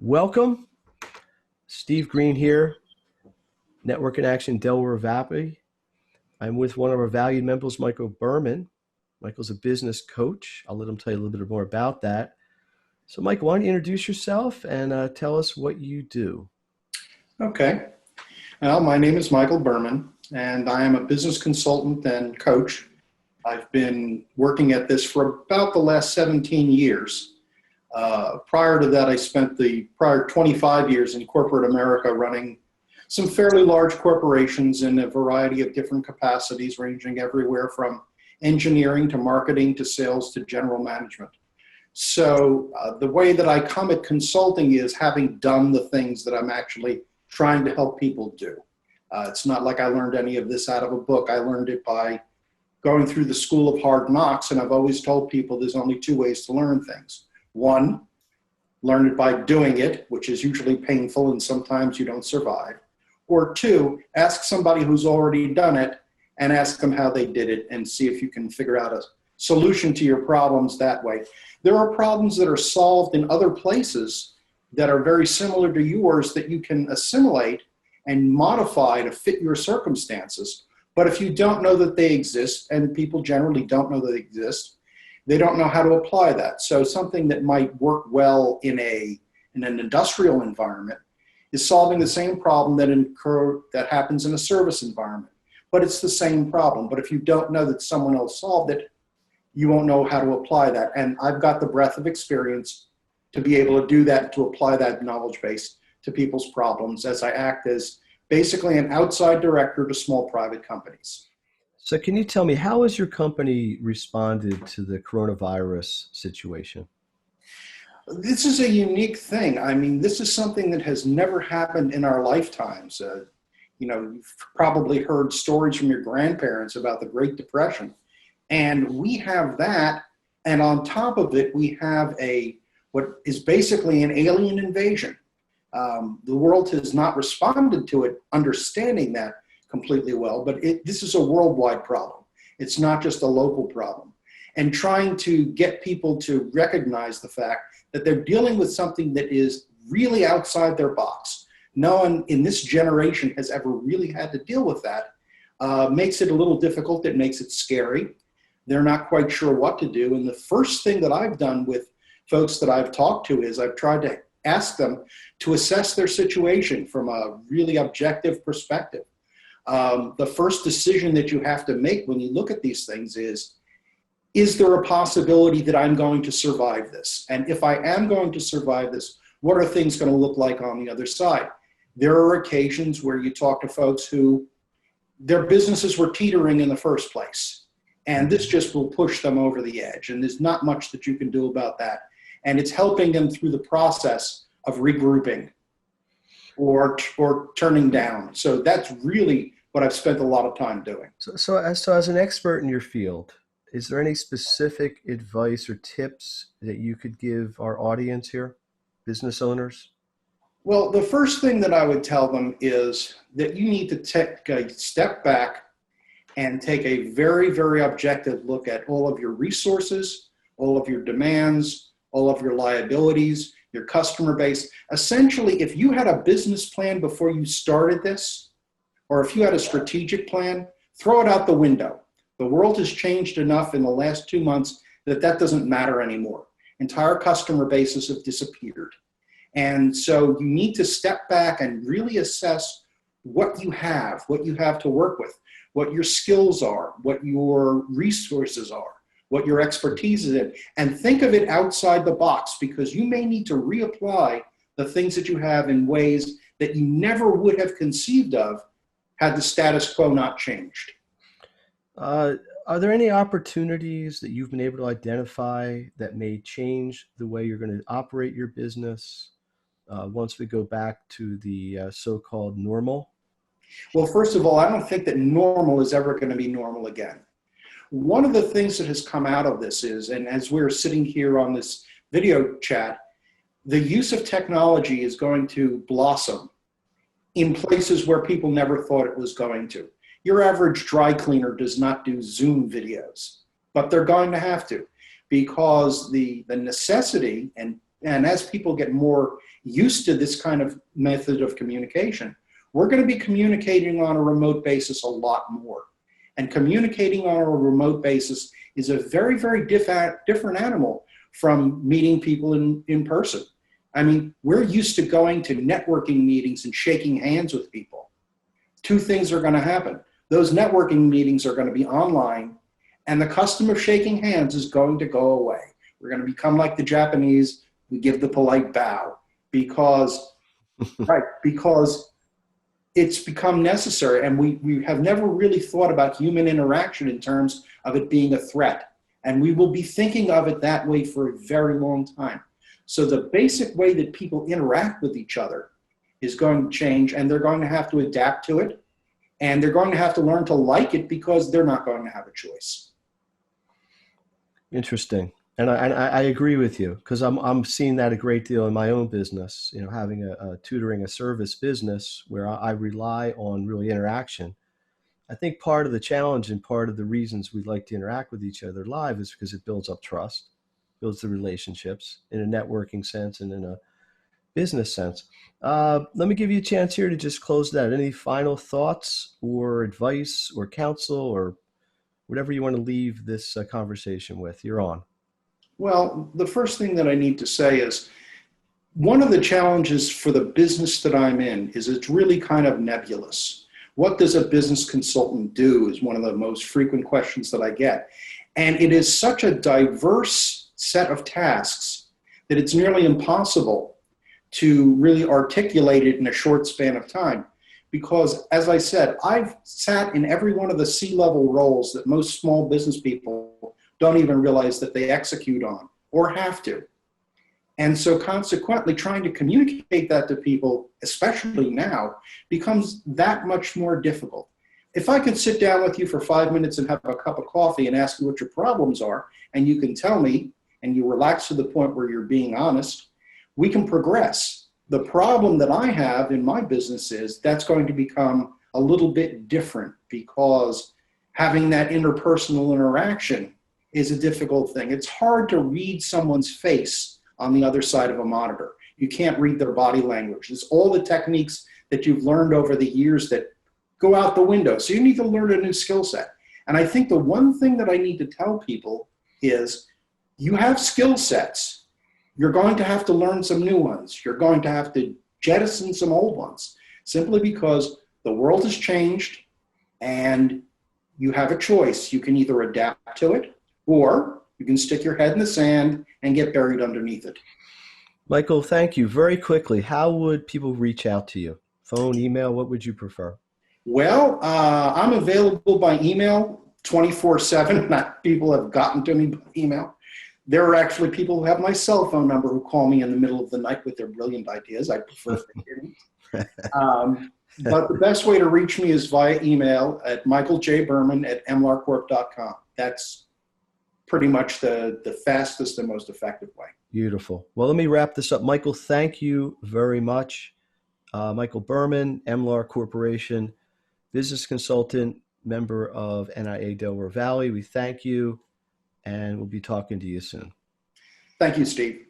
Welcome, Steve Greene here, Network in Action, Delaware Valley. I'm with one of our valued members, Michael Berman. Michael's a business coach. I'll let him tell you a little bit more about that. So, Michael, why don't you introduce yourself and tell us what you do? Okay. Well, my name is Michael Berman, and I am a business consultant and coach. I've been working at this for about the last 17 years. Prior to that, I spent the prior 25 years in corporate America running some fairly large corporations in a variety of different capacities, ranging everywhere from engineering to marketing to sales to general management. So the way that I come at consulting is having done the things that I'm actually trying to help people do. It's not like I learned any of this out of a book. I learned it by going through the school of hard knocks, and I've always told people there's only two ways to learn things. One, learn it by doing it, which is usually painful and sometimes you don't survive. Or two, ask somebody who's already done it and ask them how they did it and see if you can figure out a solution to your problems that way. There are problems that are solved in other places that are very similar to yours that you can assimilate and modify to fit your circumstances. But if you don't know that they exist, and people generally don't know that they exist, they don't know how to apply that. So something that might work well in an industrial environment is solving the same problem that happens in a service environment. But it's the same problem. But if you don't know that someone else solved it, you won't know how to apply that. And I've got the breadth of experience to be able to do that, to apply that knowledge base to people's problems as I act as basically an outside director to small private companies. So can you tell me, how has your company responded to the coronavirus situation? This is a unique thing. I mean, this is something that has never happened in our lifetimes. You've probably heard stories from your grandparents about the Great Depression. And we have that, and on top of it, we have what is basically an alien invasion. The world has not responded to it, understanding that completely well, but this is a worldwide problem. It's not just a local problem. And trying to get people to recognize the fact that they're dealing with something that is really outside their box. No one in this generation has ever really had to deal with that. Makes it a little difficult. It makes it scary. They're not quite sure what to do. And the first thing that I've done with folks that I've talked to is I've tried to ask them to assess their situation from a really objective perspective. The first decision that you have to make when you look at these things is there a possibility that I'm going to survive this? And if I am going to survive this, what are things going to look like on the other side? There are occasions where you talk to folks who their businesses were teetering in the first place, and this just will push them over the edge, and there's not much that you can do about that. And it's helping them through the process of regrouping or turning down. So that's really what I've spent a lot of time doing. So as an expert in your field, is there any specific advice or tips that you could give our audience here, business owners? Well, the first thing that I would tell them is that you need to take a step back and take a very, very objective look at all of your resources, all of your demands, all of your liabilities, your customer base. Essentially, if you had a business plan before you started this, or if you had a strategic plan, throw it out the window. The world has changed enough in the last 2 months that doesn't matter anymore. Entire customer bases have disappeared. And so you need to step back and really assess what you have to work with, what your skills are, what your resources are, what your expertise is in, and think of it outside the box, because you may need to reapply the things that you have in ways that you never would have conceived of had the status quo not changed. Are there any opportunities that you've been able to identify that may change the way you're going to operate your business once we go back to the so-called normal? Well, first of all, I don't think that normal is ever going to be normal again. One of the things that has come out of this is, and as we're sitting here on this video chat, the use of technology is going to blossom in places where people never thought it was going to. Your average dry cleaner does not do Zoom videos, but they're going to have to, because the necessity, and as people get more used to this kind of method of communication. We're going to be communicating on a remote basis a lot more. And communicating on a remote basis is a very, very different animal from meeting people in person. I mean, we're used to going to networking meetings and shaking hands with people. Two things are going to happen. Those networking meetings are going to be online, and the custom of shaking hands is going to go away. We're going to become like the Japanese. We give the polite bow because, right, because it's become necessary, and we have never really thought about human interaction in terms of it being a threat. And we will be thinking of it that way for a very long time. So the basic way that people interact with each other is going to change, and they're going to have to adapt to it, and they're going to have to learn to like it because they're not going to have a choice. Interesting. And I agree with you, because I'm seeing that a great deal in my own business, you know, having a tutoring, a service business where I rely on really interaction. I think part of the challenge and part of the reasons we like to interact with each other live is because it builds up trust, builds the relationships in a networking sense and in a business sense. Let me give you a chance here to just close that. Any final thoughts or advice or counsel or whatever you want to leave this conversation with? You're on. Well, the first thing that I need to say is one of the challenges for the business that I'm in is it's really kind of nebulous. What does a business consultant do is one of the most frequent questions that I get. And it is such a diverse set of tasks that it's nearly impossible to really articulate it in a short span of time. Because, as I said, I've sat in every one of the C-level roles that most small business people don't even realize that they execute on or have to. And so consequently, trying to communicate that to people, especially now, becomes that much more difficult. If I could sit down with you for 5 minutes and have a cup of coffee and ask you what your problems are, and you can tell me, and you relax to the point where you're being honest, we can progress. The problem that I have in my business is that's going to become a little bit different because having that interpersonal interaction is a difficult thing. It's hard to read someone's face on the other side of a monitor. You can't read their body language. It's all the techniques that you've learned over the years that go out the window. So you need to learn a new skill set. And I think the one thing that I need to tell people is you have skill sets. You're going to have to learn some new ones. You're going to have to jettison some old ones simply because the world has changed and you have a choice. You can either adapt to it or you can stick your head in the sand and get buried underneath it. Michael, thank you. Very quickly, how would people reach out to you? Phone, email, what would you prefer? Well, I'm available by email 24/7. People have gotten to me by email. There are actually people who have my cell phone number who call me in the middle of the night with their brilliant ideas. I prefer they didn't. But the best way to reach me is via email at michaeljberman@emlarcorp.com. That's pretty much the fastest and most effective way. Beautiful. Well, let me wrap this up. Michael, thank you very much. Michael Berman, EMLAR Corporation, business consultant, member of NIA Delaware Valley. We thank you, and we'll be talking to you soon. Thank you, Steve.